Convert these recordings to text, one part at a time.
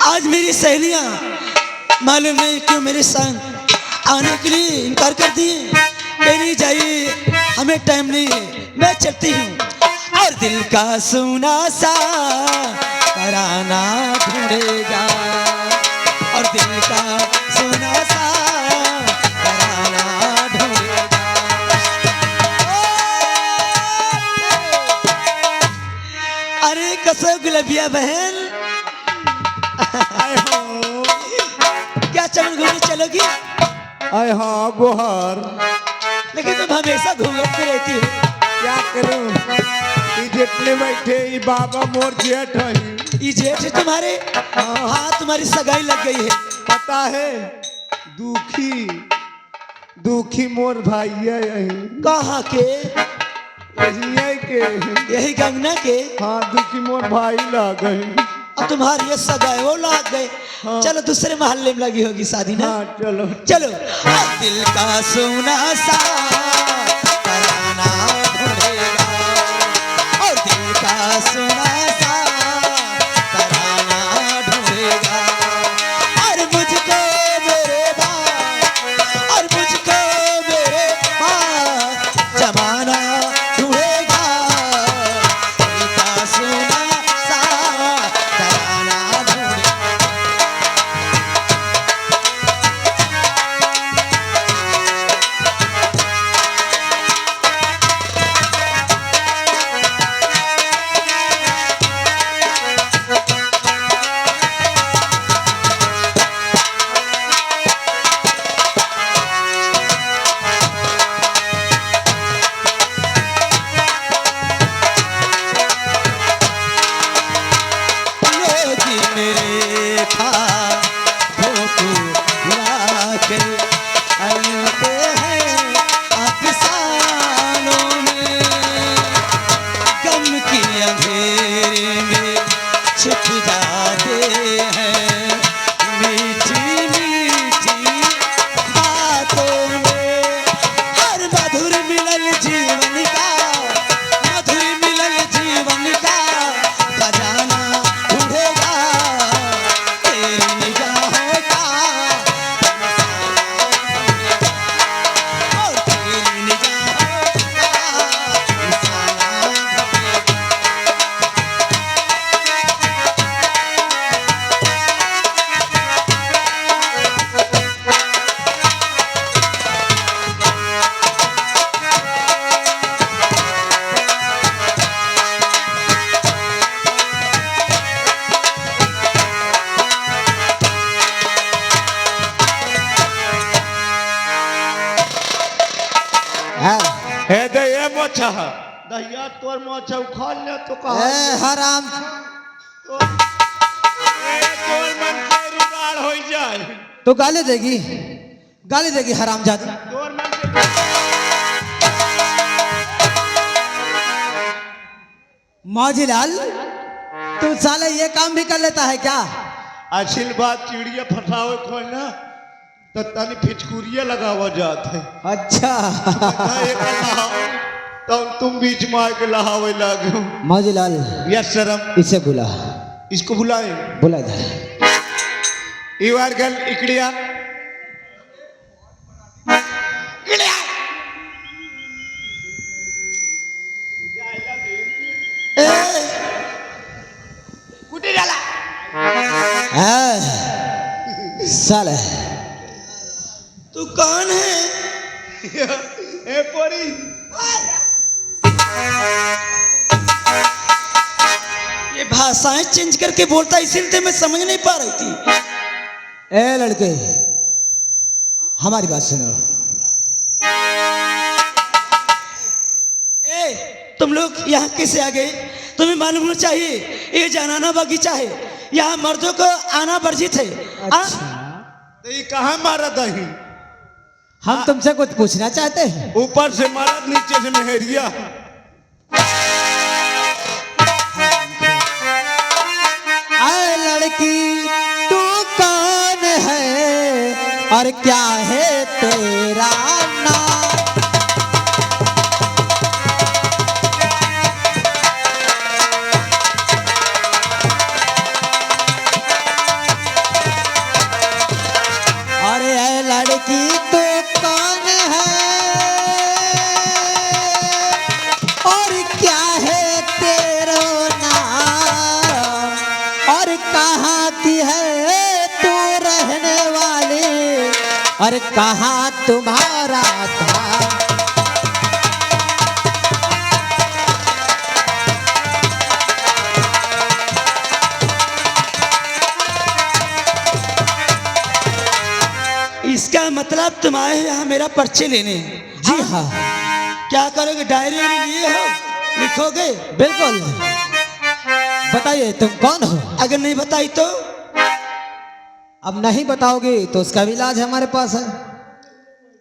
आज मेरी सहेलियां मालूम नहीं क्यों मेरे संग आने के लिए इनकार कर दिए। नहीं जाइए, हमें टाइम नहीं है, मैं चलती हूँ। और दिल का सुना सा तराना ढूंढेगा, और दिल का सुना सा तराना ढूंढेगा। अरे कसो गुलबिया बहन, क्या चमन घूमने चलोगी? आए हाँ गुहार। लेकिन तुम हमेशा घूमती रहती हो। क्या करूं? जितने बैठे ये बाबा मोर जेठ है। ये जेठ है तुम्हारे? हाँ, तुम्हारी सगाई लग गई है। पता है, दुखी दुखी मोर भाई है यही। कहाँ के? यही के। यही गंगना के? हाँ, दुखी मोर भाई लग गए। और तुम्हारी ये सगाई वो लग गए। हाँ। चलो दूसरे मोहल्ले में लगी होगी शादी ना। हाँ चलो चलो। दिल का सोना सा तराना ढूंढेगा, और दिल का सोना सा तराना ढूंढेगा। और मुझको मेरे बाप, और मुझको मेरे बाप जमाना ढूंढेगा। दिल का सोना सा तराना ढूंढेगा। मेरे ख्वाबों को ला के अलते हैं अफसानों में, गम की अंधेरे में छिप जाते हैं मीठी मीठी बातों में। हर मधुर मिलन जीवन का, मधुर मिलन जीवन का खजाना ढूंढेगा। तेरी निगाहों का और तेरी निगाहों का निशाना ढूंढेगा। है दे ये मोचा दहिया तोर मोचा उखाड़ ले तो कहा हराम, तो तोर मन के रुगाड़ हो जाए। तो गाली देगी, गाली देगी हरामजादी। तोर मन के मौजीलाल, तू साले ये काम भी कर लेता है क्या? असल बात चिड़िया फसावे खोलना तो तनी फिचकुरिया लगावा जात है। अच्छा। तो तुम बीच में आके लहावे लगे। मौजीलाल, यस शर्म, इसे बुला, इसको बुलाए। बुला इधर। इवार गल इकड़िया कुटी डाला साले तू कौन है? ए पोरी ये भाषाएं चेंज करके बोलता, इसीलिए मैं समझ नहीं पा रही थी। ए लड़के, हमारी बात सुनो। ए तुम लोग यहाँ कैसे आ गए? तुम्हें मालूम होना चाहिए ये जनाना बगीचा है, यहाँ मर्दों को आना वर्जित है। अच्छा। तो ये कहाँ मारा दही? हम तुमसे कुछ पूछना चाहते हैं। ऊपर से मारा, नीचे से मेहरिया। आए लड़की, तू कौन है और क्या है तेरा नाम? कहाँ की है तू रहने वाली, अरे कहाँ तुम्हारा था। इसका मतलब तुम आए हो यहाँ मेरा पर्चे लेने। जी हाँ, क्या करोगे, डायरी में लिए हो, लिखोगे? बिल्कुल। बताइए तुम कौन हो? अगर नहीं बताई तो? अब नहीं बताओगे तो उसका भी इलाज हमारे पास है।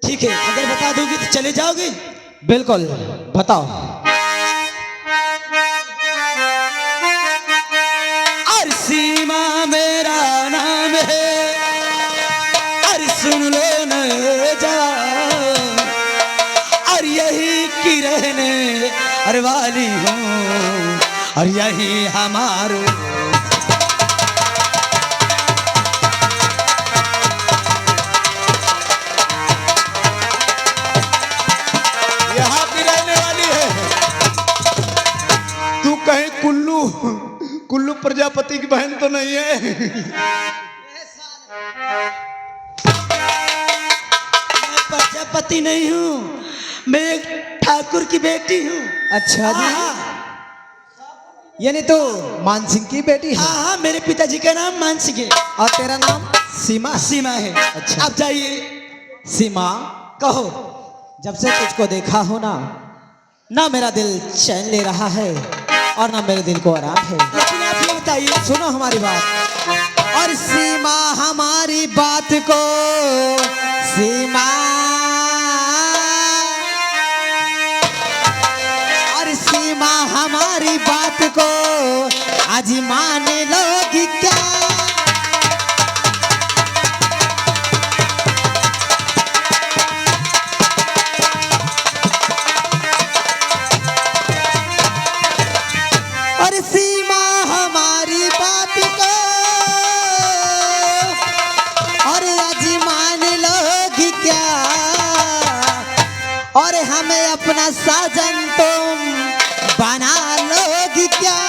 ठीक है, अगर बता दोगी तो चले जाओगे? बिल्कुल, बताओ। और सीमा मेरा नाम है, और सुन लो न जान, और यही की रहने और वाली हूँ, और यही हमारो। यहाँ की रहने वाली है। तू कहीं कुल्लू कुल्लू प्रजापति की बहन तो नहीं है? मैं प्रजापति नहीं हूँ, मैं एक ठाकुर की बेटी हूँ। अच्छा जी, हाँ यानी तो मान सिंह की बेटी है। हाँ हाँ, मेरे पिताजी का नाम मान सिंह है। और तेरा नाम? सीमा। सीमा है। अच्छा। अब जाइए। सीमा, कहो। जब से तुझको देखा हो ना, ना मेरा दिल चैन ले रहा है और ना मेरे दिल को आराम है। लेकिन आप ये बताइए। सुनो हमारी बात। और सीमा हमारी बात को, सीमा, और सीमा हमारी बात को आज मान लोगी क्या? और सीमा हमारी बात को और आज मान लोगी क्या? और हमें अपना साजन तुम बना लोगी क्या?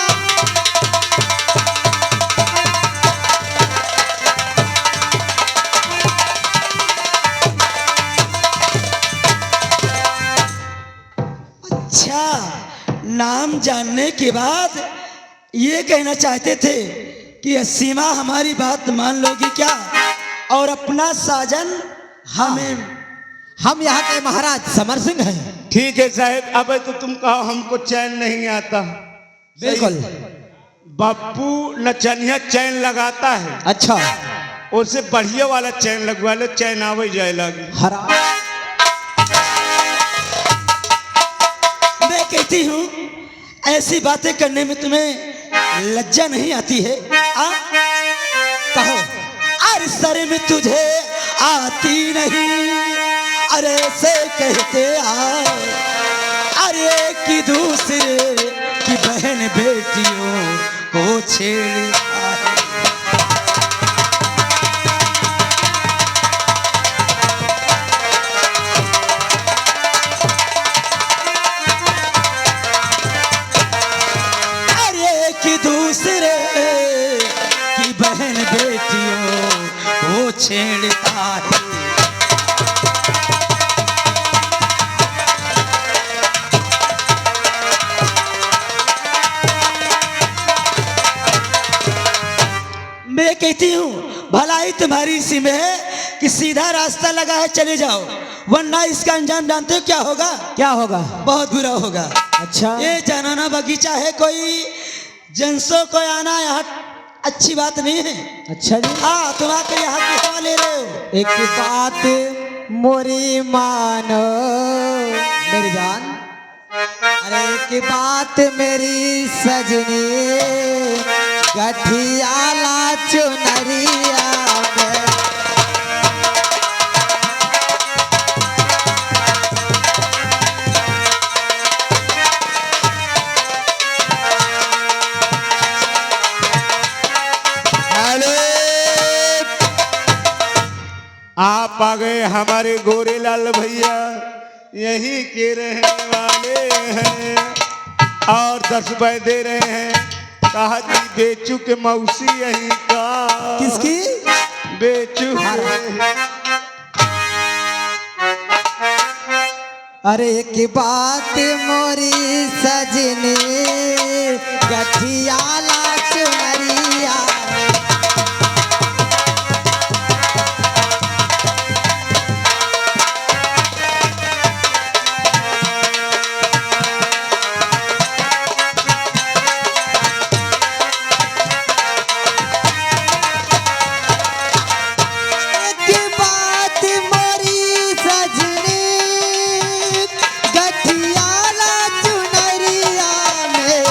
अच्छा, नाम जानने के बाद ये कहना चाहते थे कि सीमा हमारी बात मान लोगी क्या, और अपना साजन हमें। हम यहाँ के महाराज समर सिंह हैं। ठीक है साहब, अब तो तुम कहो हमको चैन नहीं आता। बिल्कुल। बापू नचनिया चैन लगाता है, अच्छा, उससे बढ़िया वाला चैन लगवा लो, चैन आवे जाए लगी। हरा मैं कहती हूँ, ऐसी बातें करने में तुम्हें लज्जा नहीं आती है? कहो। अरे सर में तुझे आती नहीं, अरे से कहते अरे कि दूसरे की बहन बेटियों को छेड़ता है। अरे कि दूसरे की बहन बेटियों को छेड़ता है। मैं कहती हूँ, भलाई तुम्हारी इसी में है कि सीधा रास्ता लगा है, चले जाओ, वरना इसका अंजाम जानते हो क्या होगा? क्या होगा? बहुत बुरा होगा। अच्छा, ये जनाना बगीचा है, कोई जेंसों को आना यहाँ अच्छी बात नहीं है। अच्छा जी। हाँ, तुम आकर यहाँ की हवा ले रहे हो। एक बात मोरी मानो मेरी जान, अरे एक बात मेरी सजनी, गठियाला चुनरिया में आप आ गए हमारे गोरेलाल भैया, यहीं के रहने वाले हैं और 10 रुपए दे रहे हैं। कहा जी बेचू के मौसी यही का किसकी? बेचू अरे की बात मोरी सजनी गठियाला चुनरिया की बात मोरी सजनी गठियाला चुनरिया में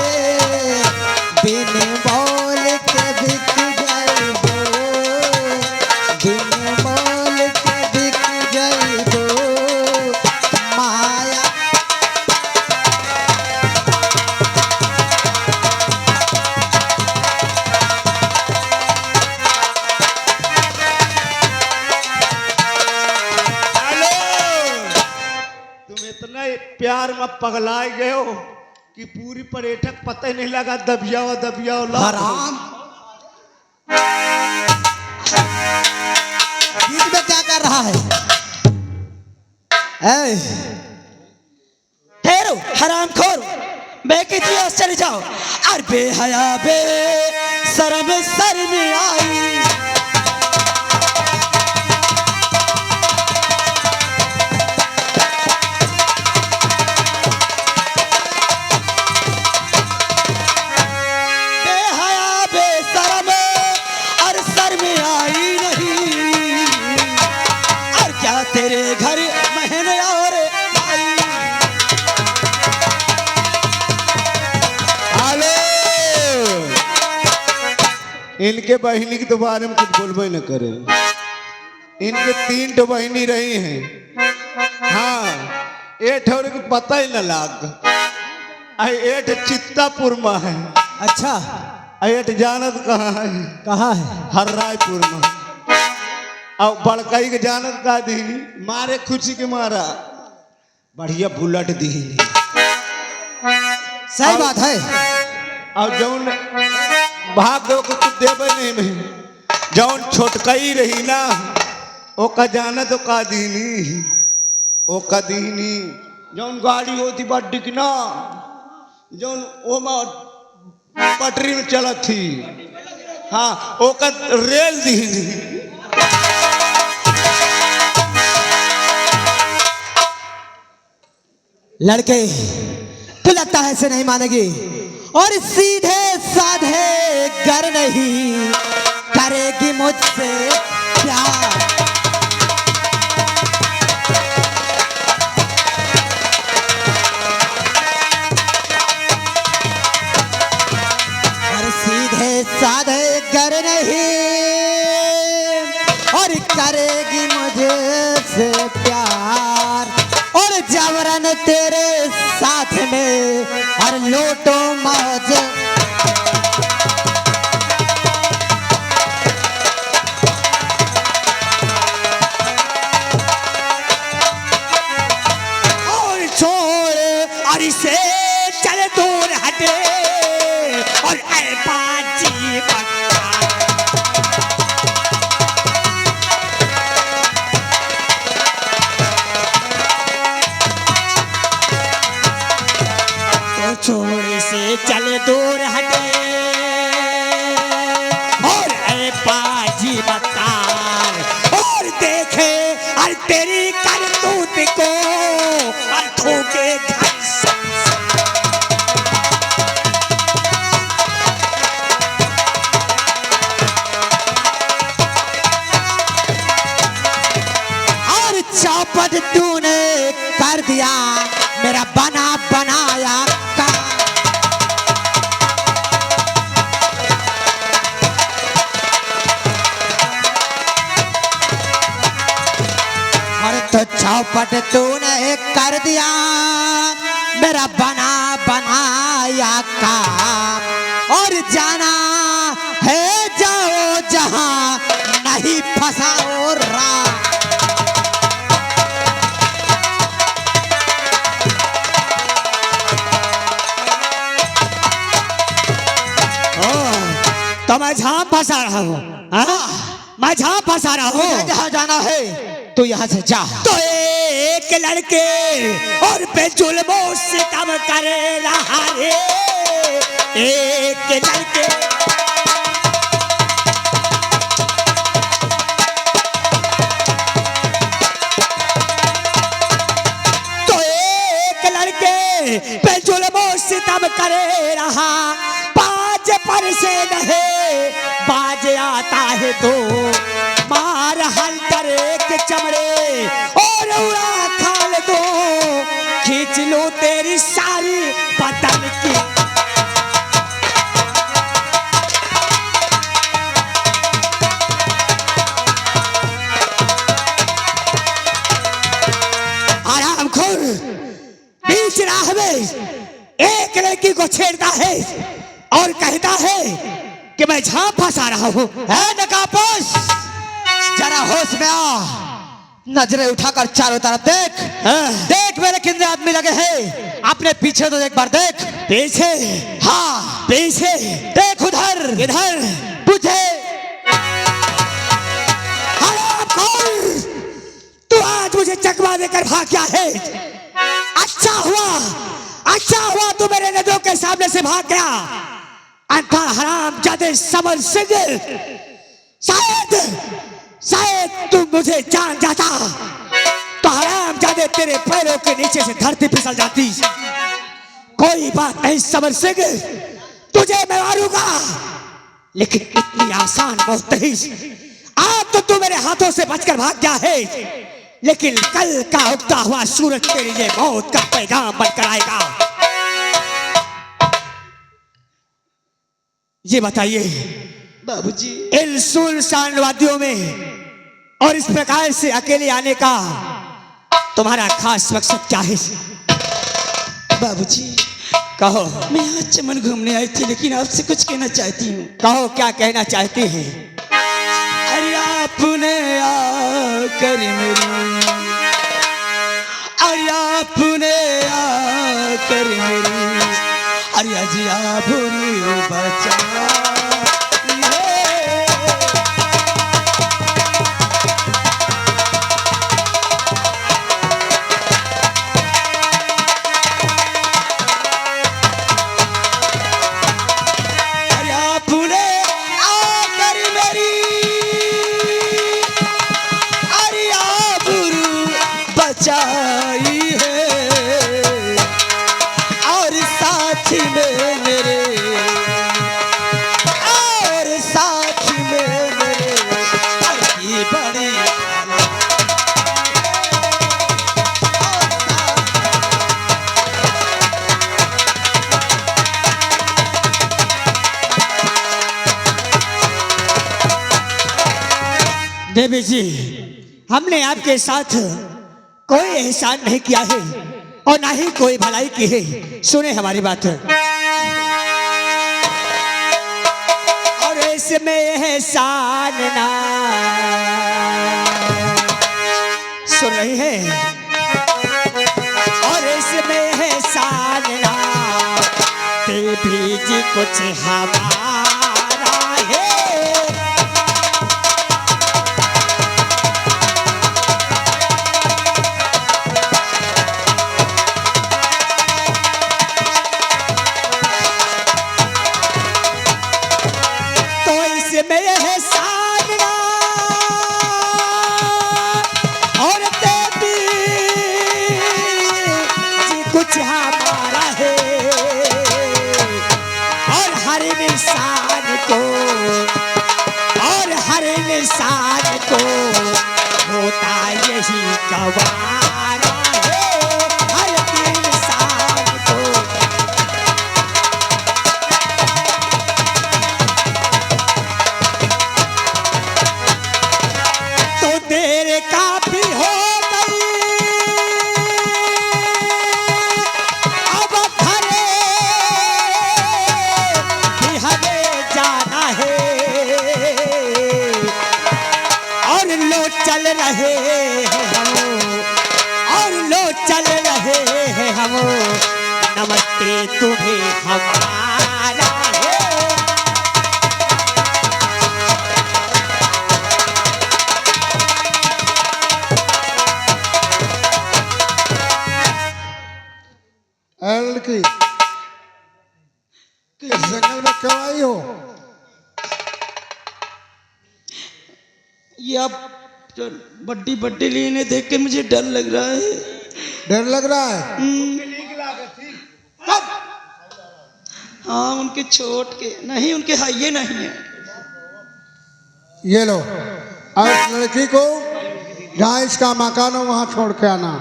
बिन बोल के बिक गई हो, बिन बोल के बिक गई हो माया। हेलो तुम इतना प्यार में पगलाए गए हो कि पूरी पर्यटक पता ही नहीं लगा दबियाओ हराम बीच में क्या कर रहा है? ऐ, ठहरो हरामखोर, बेकितनी चले जाओ। और बेहया बे शर्म सर में आई। बेहया बेशरम और सर में आई नहीं। और क्या तेरे घर महन और आई। हेलो इनके बहिनी के तो बारे में कुछ बोलबे न करे। इनके 3 ठो बहिनी रही हैं। हाँ एक ठोर के पता ही न लाग। एक चित्तापुर में है, अच्छा एक जानत कहाँ है? कहाँ है? हर रायपुर में। अब बड़काई के जानत का दी मारे खुशी के मारा बढ़िया बुलेट दी। सही बात है। और जौन भाग दो को कुछ देवे नहीं में जौन छोटकई रही ना ओका जानत ओका दीनी ओका दीनी जौन गाड़ी होती बा डिकना जौन ओमा पटरी में चलत थी। हाँ ओका रेल दीनी। लड़के तो लगता है ऐसे नहीं मानेगी और सीधे साधे गर नहीं करेगी मुझसे प्यार। और सीधे साधे गर नहीं और करेगी मुझसे प्यार और जबरन तेरे साथ में और लूटो मौज। और छोड़ और इसे चले दूर हटे और ऐ बाजी बक्का। तो छोड़ से चले दूर हटे और ऐ बाजी बतार और देखे और तेरी करतूत को और ठोके घर और चौपट तूने कर दिया मेरा बना बनाया का। और तो चौपट तूने कर दिया मेरा बना बनाया काम और जाना है जाओ जहां नहीं फंसाओ राम। फंसा रहा हूँ, हाँ? मैं जहाँ फंसा रहा हूँ, जहाँ जाना है तो यहाँ से जा। तो एक लड़के और पे जुल्मों से सितम कर रहा है, एक लड़के पे जुल्मों सितम करे रहा, बाज पर से नहीं बाज आता है तो मार हल कर एक चमड़े और उड़ा खाल दो, खींच लो तेरी सारी बदन की। बीच राह में एक लड़की को छेड़ता है और कहता है कि मैं जहां फंसा रहा हूं, है नकाबपोश, जरा होश में आ, नजरें उठाकर चारों तरफ देख। देख मेरे कितने आदमी लगे हैं, अपने पीछे तो एक बार देख। पीछे? हाँ पीछे देख, उधर इधर तुझे। तू आज मुझे चकमा देकर भाग गया है, अच्छा हुआ तू मेरे नजरों के सामने से भाग गया। अंधा हराम जादे समर सिंह, शायद तू मुझे जान जाता तो हराम जादे तेरे पैरों के नीचे से धरती फिसल जाती। कोई बात नहीं समर सिंह, तुझे मैं मारूंगा, लेकिन इतनी आसान मौत नहीं। आज तो तू मेरे हाथों से बचकर भाग गया है, लेकिन कल का उगता हुआ सूरज तेरे लिए मौत का पैगाम बनकर आएगा। ये बताइए बाबूजी, इन सुनसान वादियों में और इस प्रकार से अकेले आने का तुम्हारा खास मकसद क्या है? बाबूजी कहो। मैं यहाँ चमन घूमने आई थी, लेकिन आपसे कुछ कहना चाहती हूँ। कहो, क्या कहना चाहती हैं? अरे आपने आकर मेरी, अरे आपने आकर मेरी, अरे अजिया भूरी बचा। देवी जी, हमने आपके साथ कोई एहसान नहीं किया है और ना ही कोई भलाई की है। सुने हमारी बात। और इसमें एहसान ना, सुन रही है? और इसमें एहसान ना, देवी जी कुछ हमारा है। इंसान को होता यही गवारा है, हर इंसान को। तो देर काफी हो गई, अब घरे भी हमें जाना है। चल रहे हैं हम, और लो चल रहे हैं हम, नमस्ते तुम्हें हमारा है। ये आप जो बड्डी बड्डी लेने देख के मुझे डर लग रहा है। डर लग रहा है? हाँ उनके छोट के नहीं, उनके हाइये नहीं है। ये लो, और इस लड़की को जहाँ इसका मकान हो वहाँ छोड़ के आना।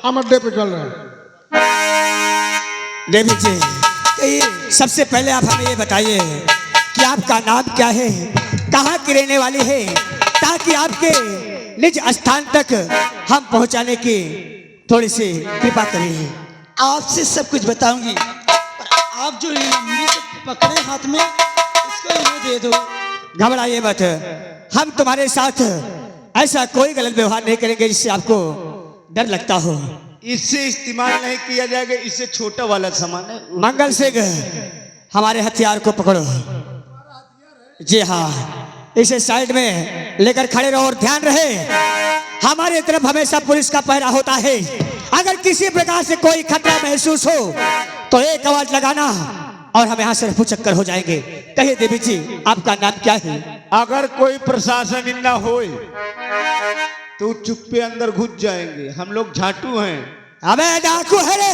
हम अड्डे पे चल रहे हैं। देवी जी, कहिए, सबसे पहले आप हमें ये बताइए कि आपका नाम क्या है, कहाँ की रहने वाली है, ताकि आपके निज स्थान तक हम पहुँचाने की थोड़ी सी कृपा करिए। आपसे सब कुछ बताऊंगी, पर आप जो ये लंबी से पकड़े हाथ में, इसको ये दे दो। घबराइए मत, हम तुम्हारे साथ ऐसा कोई गलत व्यवहार नहीं करेंगे जिससे आपको डर लगता हो। इससे इस्तेमाल नहीं किया जाएगा, इससे छोटा वाला सामान है। मंगल सिंह, हमारे हथियार को पकड़ो। जी हाँ, इसे साइड में लेकर खड़े रहो और ध्यान रहे, हमारे तरफ हमेशा पुलिस का पहरा होता है। अगर किसी प्रकार से कोई खतरा महसूस हो तो एक आवाज लगाना और हम यहाँ से रफू चक्कर हो जाएंगे। कहिए देवी जी, आपका नाम क्या है? अगर कोई प्रशासन इन्ना होए तो चुप्पे अंदर घुस जाएंगे, हम लोग झाटू हैं। अबे डाकू है रे,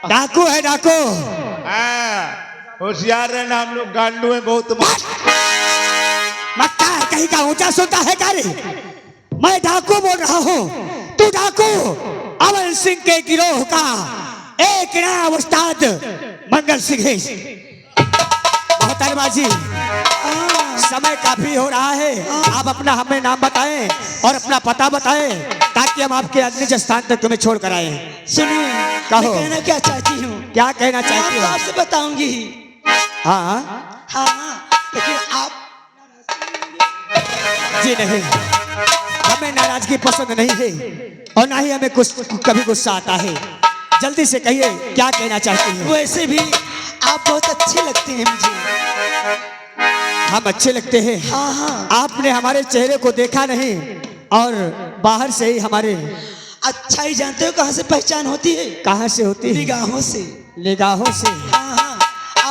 डाकू है डाकू। होशियार रहना, हम लोग गांडू हैं बहुत। मक्का है कहीं का, ऊंचा सुनता है क्या रे? मैं डाकू बोल रहा हूँ, तू डाकू अमर सिंह के गिरोह का एक नाम उस्ताद मंगल सिंह है। मोहतरमा जी, समय काफी हो रहा है, आप अपना हमें नाम बताएं और अपना पता बताएं ताकि हम आपके निज स्थान तक तुम्हें छोड़ कर आए। सुनिए, कहो। मैं कहना क्या चाहती हूँ। क्या कहना चाहती मैं हो? आपसे बताऊंगी। हाँ हाँ, लेकिन आप जी नहीं, हमें नाराजगी पसंद नहीं है और ना ही हमें कुछ कभी गुस्सा आता है। जल्दी से कहिए क्या कहना चाहती हैं? वैसे भी आप बहुत अच्छे लगते हैं मुझे। हम अच्छे लगते हैं? हाँ हाँ, आपने हमारे चेहरे को देखा नहीं और बाहर से ही हमारे अच्छा ही जानते हो कहाँ से पहचान होती है। कहाँ से होती है? निगाहों से। निगाहों से। हाँ हाँ,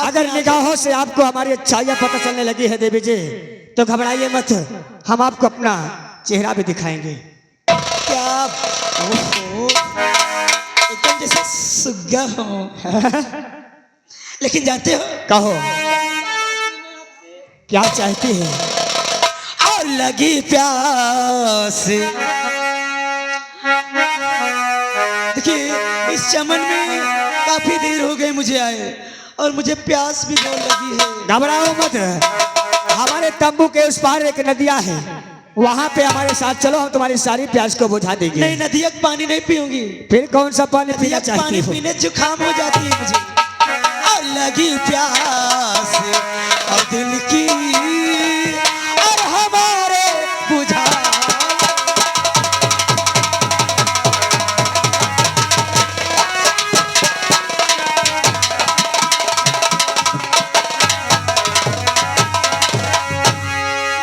अगर निगाहों से आपको हमारी अच्छाइयाँ पता चलने लगी है देवी जी, तो घबराइए मत, हम आपको अपना चेहरा भी दिखाएंगे। क्या ओहो, एकदम जैसे सुग्गा हो। लेकिन जानते हो, कहो क्या चाहती है? और लगी प्यास। देखिए, इस चमन में काफी देर हो गई मुझे आए और मुझे प्यास भी बहुत लगी है। घबराओ मत, हमारे तंबू के उस पार एक नदिया है, वहाँ पे हमारे साथ चलो, हम तुम्हारी सारी प्यास को बुझा देंगे। नहीं, नदिया का पानी नहीं पीऊंगी। फिर कौन सा पानी पीना नदिया का चाहती पानी हो? पीने जुकाम हो जाती है मुझे। और लगी प्यास और दिल की और हमारे बुझा।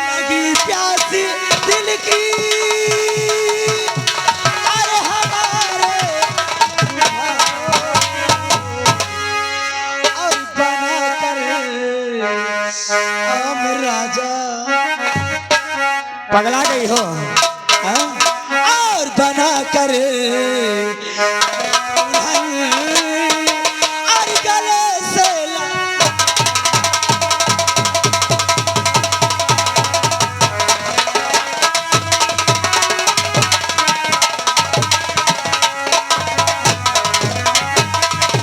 लगी प्यास दिल की और हमारे और बना कर हम राजा। पगला गई हो? हाँ? और बना कर और गले से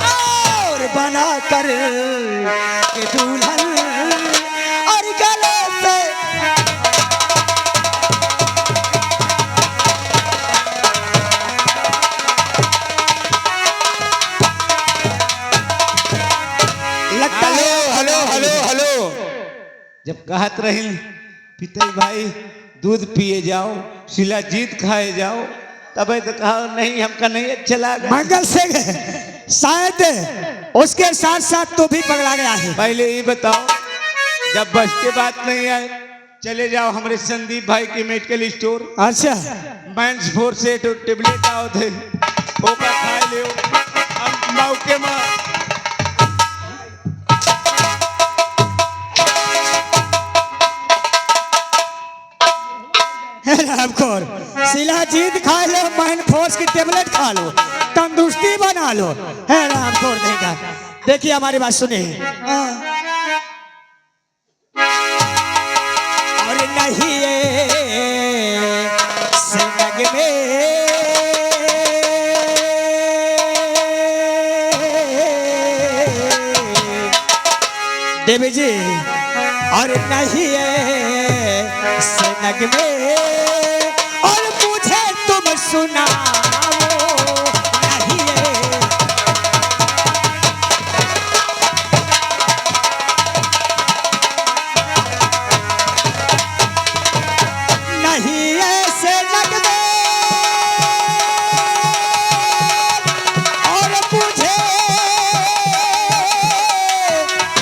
और बना कर के दुल्हन और गले से लगता है हेलो हेलो हेलो, जब कहत रही पिताई भाई दूध पिए जाओ, शिलाजीत खाए जाओ, तब तो कहा नहीं, हमका नहीं अच्छा लगा। मंगल सिंह, शायद उसके साथ साथ तो भी पगला गया है। पहले ये बताओ, जब बस के बात नहीं आए, चले जाओ हमारे संदीप भाई के मेडिकल स्टोर। अच्छा, मैंस फोर से तो टेबलेट आओ थे, ओका खा ले। अब मौके में रामखोर शिलाजीत खा लो, माइन फोर्स की टेबलेट खा लो, तंदुरुस्ती बना लो। है रामखोर देगा। देखिए हमारी बात सुनिए। हाँ। और नहीं ये संग में देवी जी, और नहीं है सनग में, और मुझे तुम सुनाओ नहीं है। नहीं है सनग में, और मुझे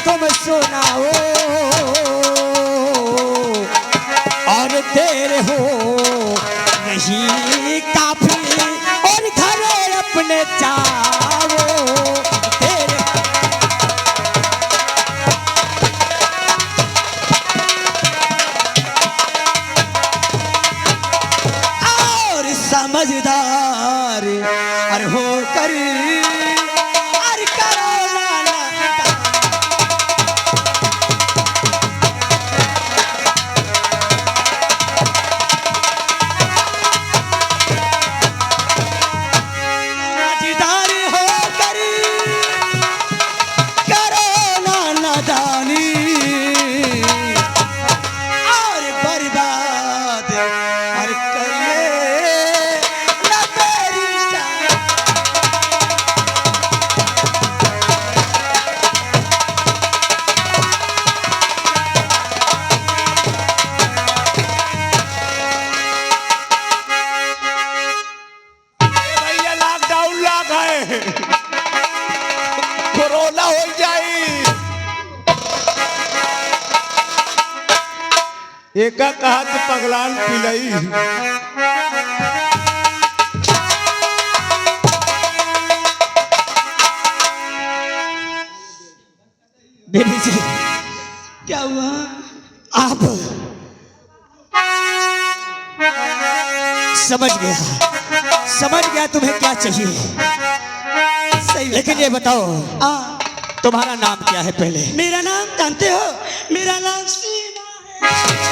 तुम सुनाओ, और देर हो नहीं काफी, और घर अपने जाओ देर। और समझदार और होकर और करो लाला। समझदार होकर करो लाला दानी, और बर्बाद और करिए ना तेरी जान। भैया लॉकडाउन लाग है, कोरोना हो जाई। एका कहा तो पगलान पिलई। देवी जी, क्या हुआ? आप समझ गया तुम्हें क्या चाहिए। सही लेकिन ये बताओ हाँ, तुम्हारा नाम क्या है पहले? मेरा नाम जानते हो? मेरा नाम सीमा है।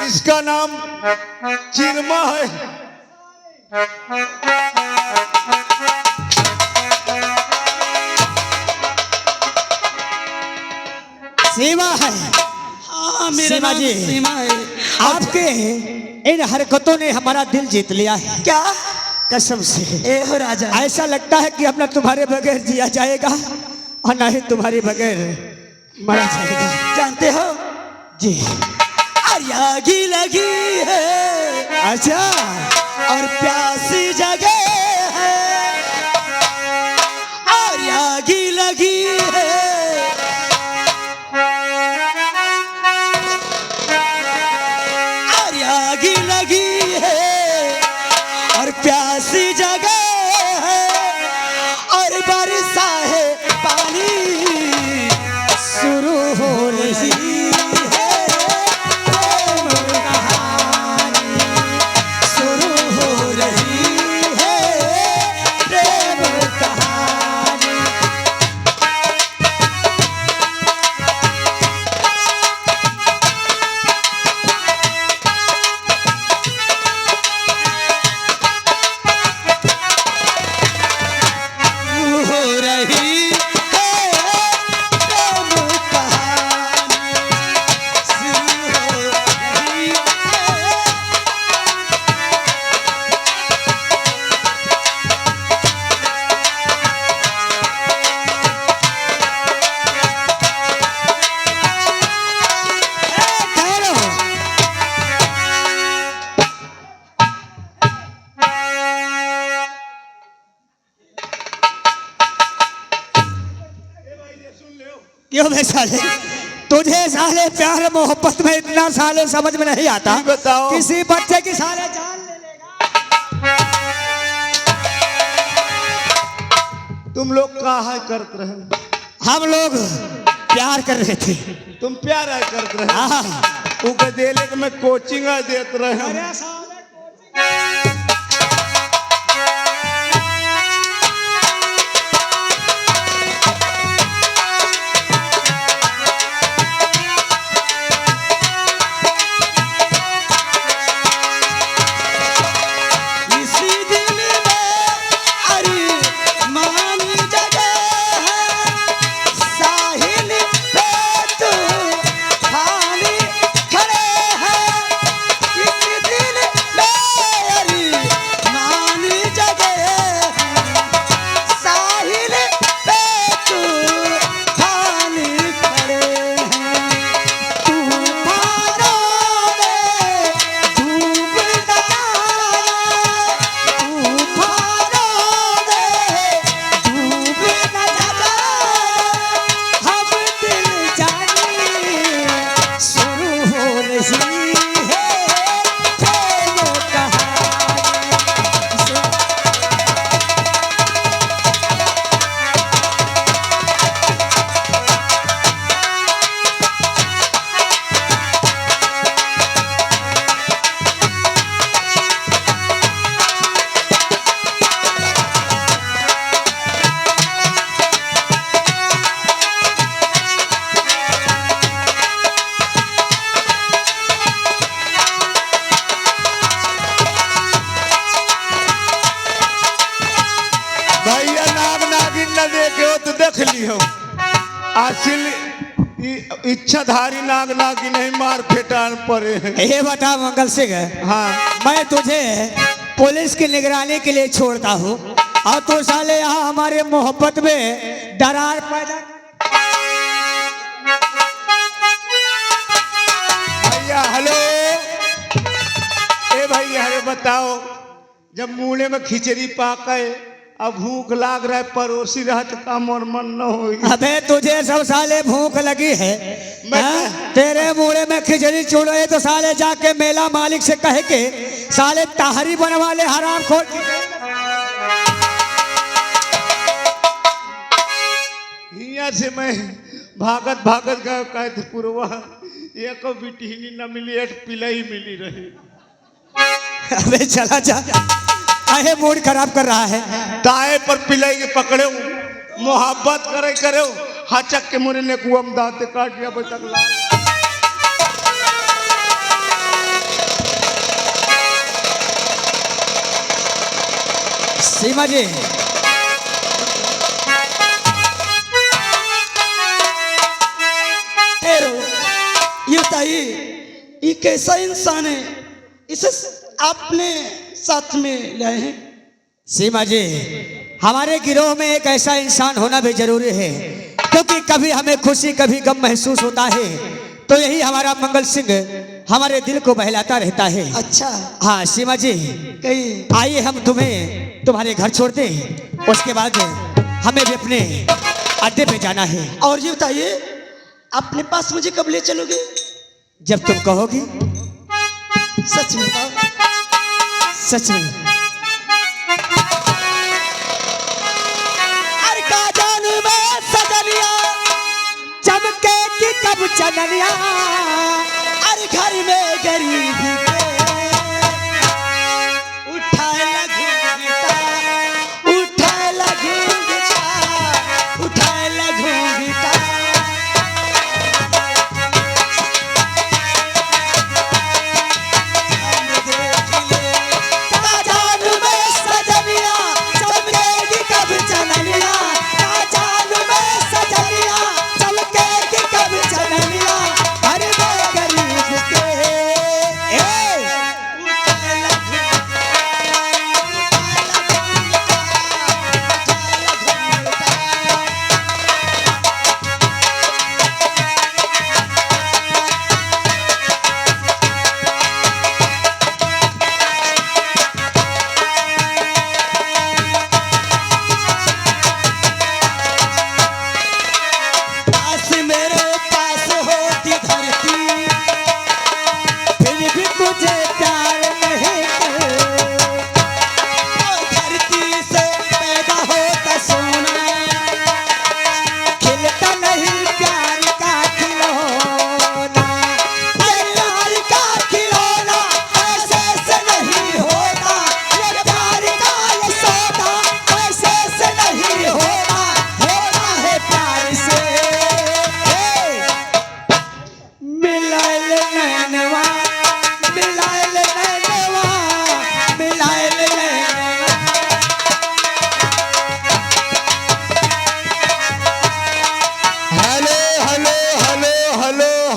इसका नाम चिरमा है। सीमा है। हाँ, मेरा सीमा नाम जी। सीमा है। आपके इन हरकतों ने हमारा दिल जीत लिया है, क्या? कसम से। ए हो राजा, ऐसा लगता है कि अब ना तुम्हारे बगैर जिया जाएगा और ना ही तुम्हारे बगैर मरा जाएगा। जानते हो जी। आगी लगी है अच्छा, और प्यासी जगह है, और आगी लगी है, और आगी लगी है, और प्यासी जगह है, और बरसा है पानी शुरू हो रही है क्यों बे साले, तुझे साले प्यार मोहब्बत में इतना साले समझ में नहीं आता। बताओ। किसी बच्चे की साले जान ले लेगा। तुम लोग कहा करते रहे? हम लोग प्यार कर रहे थे। तुम प्यार करते रहे? हाँ, उके देले के मैं कोचिंग देत रहे हम। अरे साले इसी दिल में अरमान जगे है, साहिल पे तू खाली खड़े हैं। इसी दिल में अरमान जगे है, साहिल पे तू खाली खड़े हैं। तूफानों में डूब न जाना, तूफानों में डूब न जाना। हम दिल जानी शुरू हो रही है खेलो कहानी। भैया नाग नागिन न देखे हो तो देख लियो। असल इच्छाधारी नाग नागिन नहीं मार फेटान पड़े हैं। ये बता मंगल सिंह, हाँ मैं तुझे पुलिस की निगरानी के लिए छोड़ता हूँ और तू साले यहाँ हमारे मोहब्बत में दरार पैदा। भैया हेलो। ए भैया अरे बताओ, जब मुँह में खिचड़ी पाके अब भूख लाग रहा है, पड़ोसी रहत का मोर मन न हो। अबे तुझे सब साले भूख लगी है, हाँ? तेरे मुड़े में खिचड़ी चूड़ रहे तो साले जाके मेला मालिक से कहे के साले ताहरी बनवा ले हराम खोर। हिया से मैं भागत भागत गए कहते पुरवा एको बिटही न मिली, एक पिलई मिली रही। अबे चला जा, अहे मूड खराब कर रहा है। दाए पर पिलई के पकड़े मोहब्बत करे करे हचक के मुरे ने कुआम दाते काट दिया तक ला। सीमा जी हेरो, ये बताइए ये कैसा इंसान है, इसे आपने साथ में लाए हैं? सीमा जी, हमारे गिरोह में एक ऐसा इंसान होना भी जरूरी है, क्योंकि कभी हमें खुशी कभी गम महसूस होता है, तो यही हमारा मंगल सिंह हमारे दिल को बहलाता रहता है। अच्छा, हाँ सीमा जी, कहीं आइए हम तुम्हें तुम्हारे घर छोड़ दें, उसके बाद हमें भी अपने अड्डे पे जाना है। और ये बताइए अपने पास मुझे कब ले चलोगे? जब तुम कहोगी। सच में बताओ। सच में। अरे का जानू मैं सजनिया, चमके की कब चननिया, अरे घर में गरीब के उठाए लगू गिटार, उठाए लगू गिटार, उठाए लगू गिटार। का जानू मैं सजनिया, चमकेगी कब चननिया, का जानू मैं सजनिया, चमकेगी कब चननिया, घर में गरीब के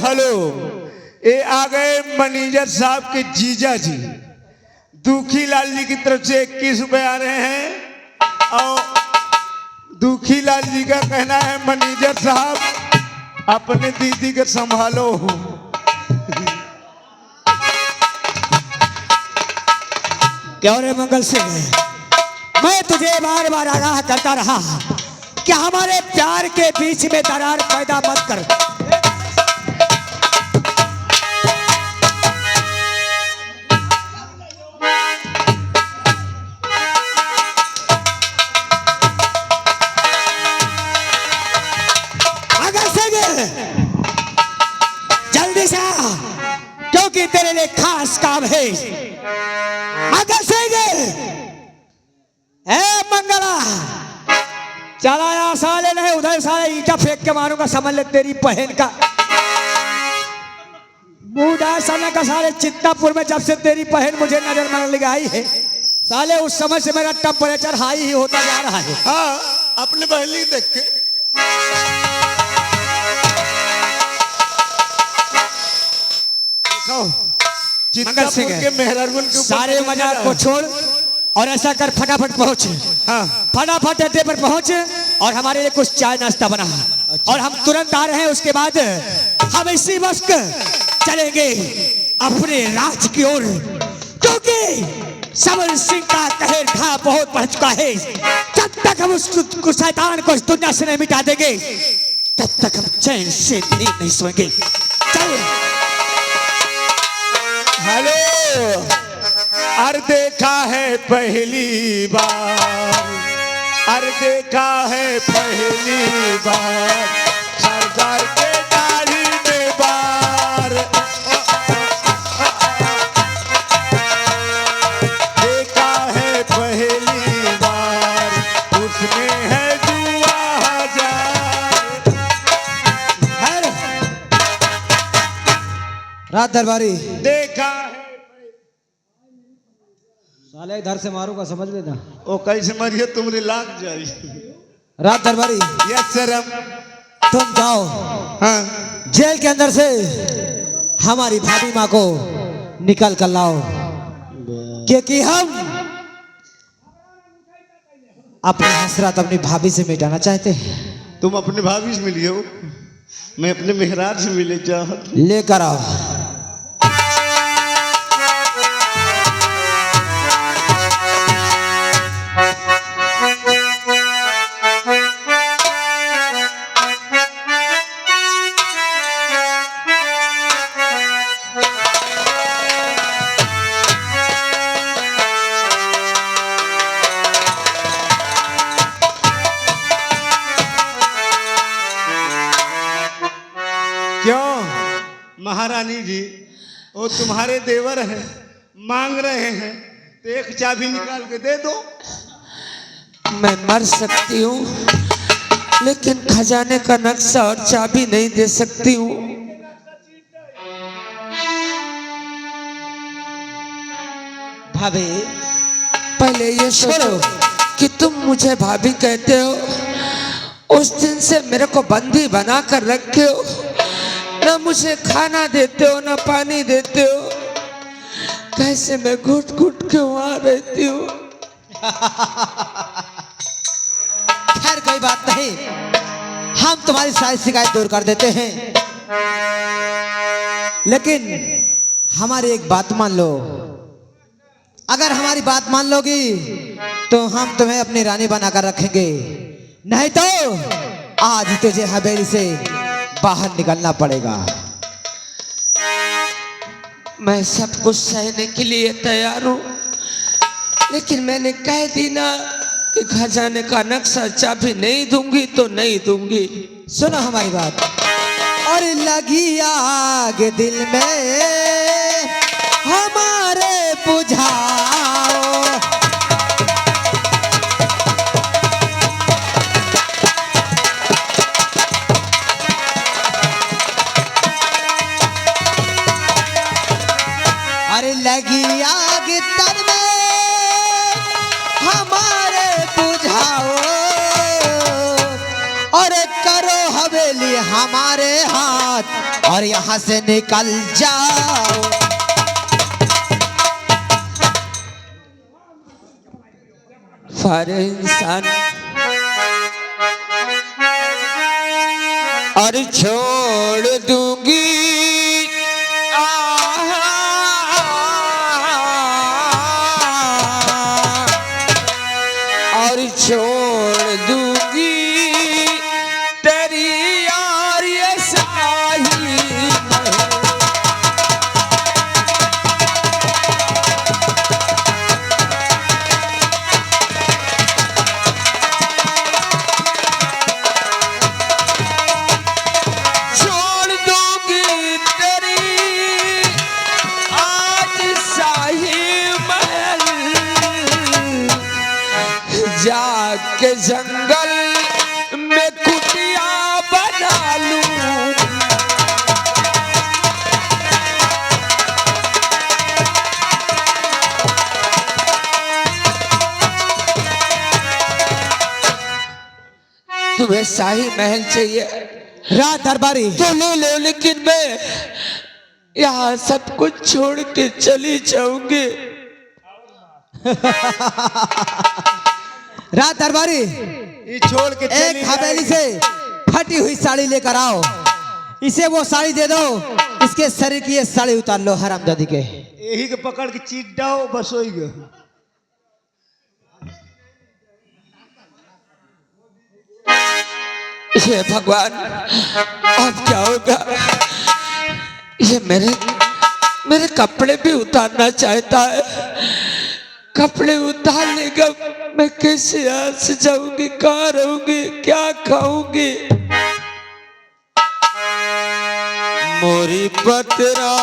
हेलो, ये आ गए मैनेजर साहब के जीजा जी। दुखी लाल जी की तरफ से 21 रुपए आ रहे हैं और दुखी लाल जी का कहना है मैनेजर साहब अपने दीदी के संभालो। क्यों रे मंगल सिंह, मैं तुझे बार बार आगाह करता रहा कि हमारे प्यार के बीच में दरार पैदा मत कर। जल्दी से आ, क्योंकि तेरे लिए खास काम है। मगर सिंह, ए मंगला, चला यहाँ साले, नहीं उधर साले ईटा फेंक के मारूंगा, समझ ले तेरी बहन का बूढ़ा साले का। साले चित्तापुर में जब से तेरी बहन मुझे नजर मारने लगी आई है, साले उस समय से मेरा टेम्परेचर हाई ही होता जा रहा है। हाँ, अपने बहली देख के मंगल सिंह, के मेहरारून के सारे मजाक को छोड़ और ऐसा कर, फटाफट पहुंच। हाँ, फटाफट अड्डे पर पहुंच और हमारे लिए कुछ चाय नाश्ता बना। और हम तुरंत आ रहे हैं। उसके बाद हम इसी वक्त चलेंगे अपने राज की ओर, क्योंकि समर सिंह का कहर घा बहुत बढ़ चुका है। जब तक हम उस शैतान को इस दुनिया से नहीं मिटा देंगे, तब तक हम चैन से नींद नहीं सोएंगे। चल। हेलो, अरे देखा है पहली बार, अरे देखा है पहली बार सरदार के दाढ़ी में बार। देखा है पहली बार, उसमें है जुआ हजार। रात दरबारी, देखा है साले इधर से मारूंगा, समझ लेना। ओ कैसे मरिए तुमरे लाग जाई। रात दरबारी, यस सर। तुम जाओ हाँ, जेल के अंदर से हमारी भाभी माँ को निकल कर लाओ, क्योंकि हम अपनी हसरत अपनी भाभी से मिटाना चाहते हैं। तुम अपने भाभी से मिली हो, मैं अपने मेहराज से मिले चाहत। लेकर आओ। क्यों महारानी जी, वो तुम्हारे देवर हैं, मांग रहे हैं तो एक चाबी निकाल के दे दो। मैं मर सकती हूँ, लेकिन खजाने का नक्शा और चाबी नहीं दे सकती हूँ। भाभी, पहले ये छोड़ो कि तुम मुझे भाभी कहते हो। उस दिन से मेरे को बंदी बना कर रखे हो, ना मुझे खाना देते हो ना पानी देते हो। कैसे मैं घुट घुट के वहां रहती हूँ। खैर कोई बात नहीं, हम तुम्हारी सारी शिकायत दूर कर देते हैं। लेकिन हमारी एक बात मान लो, अगर हमारी बात मान लोगी तो हम तुम्हें अपनी रानी बनाकर रखेंगे, नहीं तो आज तुझे हवेली से बाहर निकलना पड़ेगा। मैं सब कुछ सहने के लिए तैयार हूँ, लेकिन मैंने कह दी ना कि खजाने का नक्शा चाबी नहीं दूंगी तो नहीं दूंगी। सुनो हमारी बात। और लगी आग दिल में हमारे बुझाओ, अरे लगी आग तन में हमारे बुझाओ, और करो हवेली हमारे हाथ और यहाँ से निकल जाओ। सारे इंसान और छोड़ दूंगी और छोड़ दूंगी तेरी यार ये साही। छोड़ दूंगी तेरी आज शाही महल, जाके जंगल में कुटिया बना लूं। तुम्हें शाही महल चाहिए राज दरबारी तो ले लो, लेकिन मैं यहाँ सब कुछ छोड़ के चली जाऊंगी। राज दरबारी ये छोड़ के चली एक हवेली से फटी हुई साड़ी लेकर आओ, इसे वो साड़ी दे दो, इसके शरीर की ये साड़ी उतार लो हरामजादी के। यही के पकड़ के चीट डाओ बस हो गया। ये भगवान अब क्या होगा? ये मेरे कपड़े भी उतारना चाहता है। कपड़े उतार लेगा, मैं कैसे यहाँ से जाऊंगी, कहाँ रहूंगी, क्या खाऊंगी? मोरी पतरा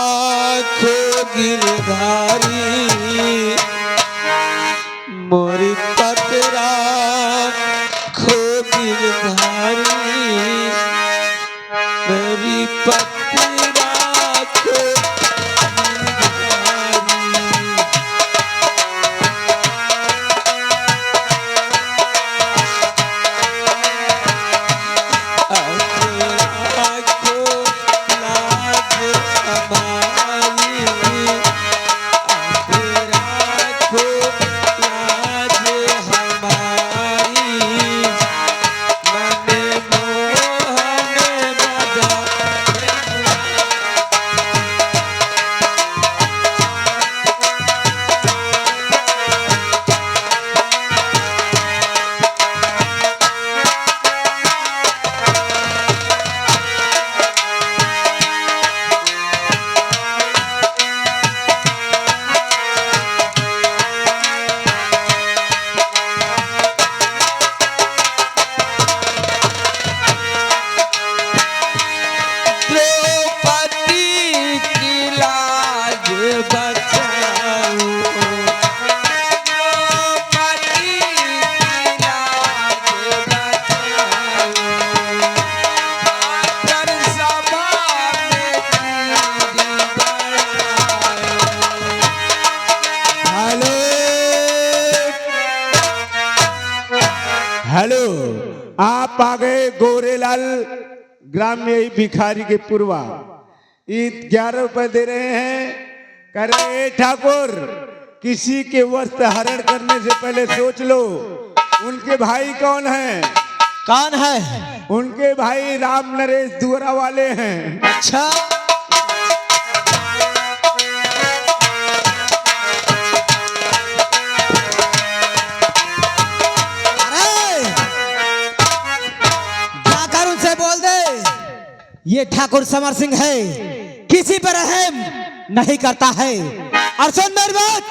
खो गिरधारी, मोरी पतरा खो गिरधारी, मेरी पतरा खो हेलो, आप आ गए गोरेलाल ग्राम में यही भिखारी के पूर्वा। ये 11 रुपए दे रहे हैं। कह रहे हैं ठाकुर, किसी के वस्त्र हरण करने से पहले सोच लो उनके भाई कौन हैं। कौन है? उनके भाई राम नरेश दुआरा वाले हैं। अच्छा, ये ठाकुर समर सिंह है, किसी पर रहम नहीं करता है। और सुन मेरी बात,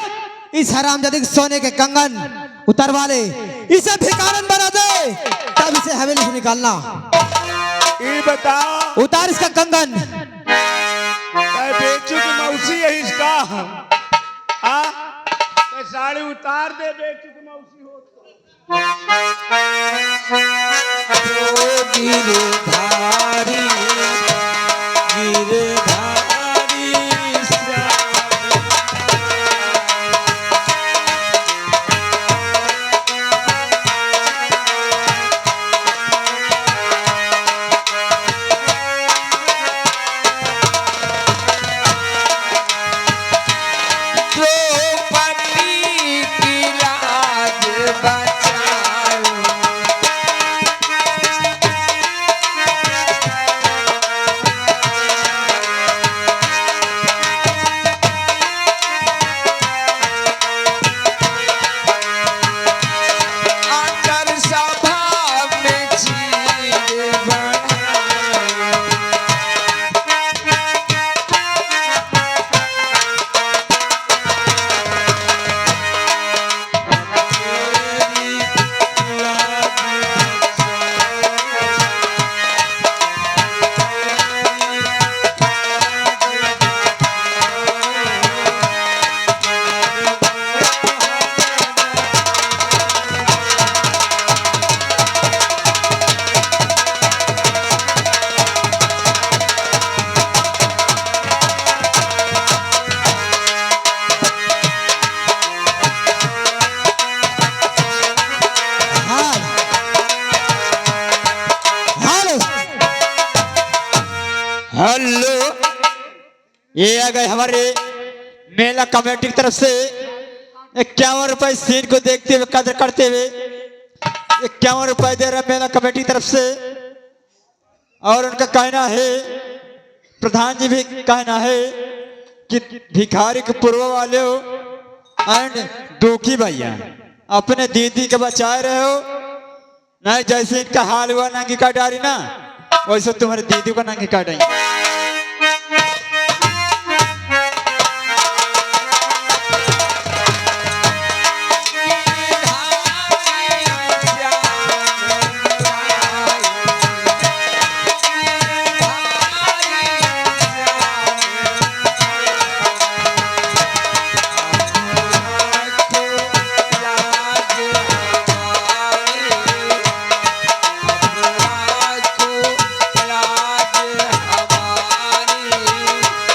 इस हरामजादी के सोने के कंगन उतरवा ले, इसे भिखारन बना दे, तब इसे हवेली से निकालना। ये बता, उतार इसका कंगन। बेचू की मौसी है इसका। साड़ी उतार दे, बेचू की मौसी हो गिरधारी गिरधारी हेलो, ये आ गए हमारे मेला कमेटी की तरफ से 51 रुपए सीट को देखते हुए कदर करते हुए 51 रुपए दे रहा मेला कमेटी की तरफ से। और उनका कहना है, प्रधान जी भी कहना है कि भिखारी के पूर्व वाले हो एंड दुखी भैया अपने दीदी के बचाए रहे हो, नहीं जैसे इनका हाल हुआ नांगी काट आ रही ना, वैसे तुम्हारी दीदी को नांगी काटेंगे।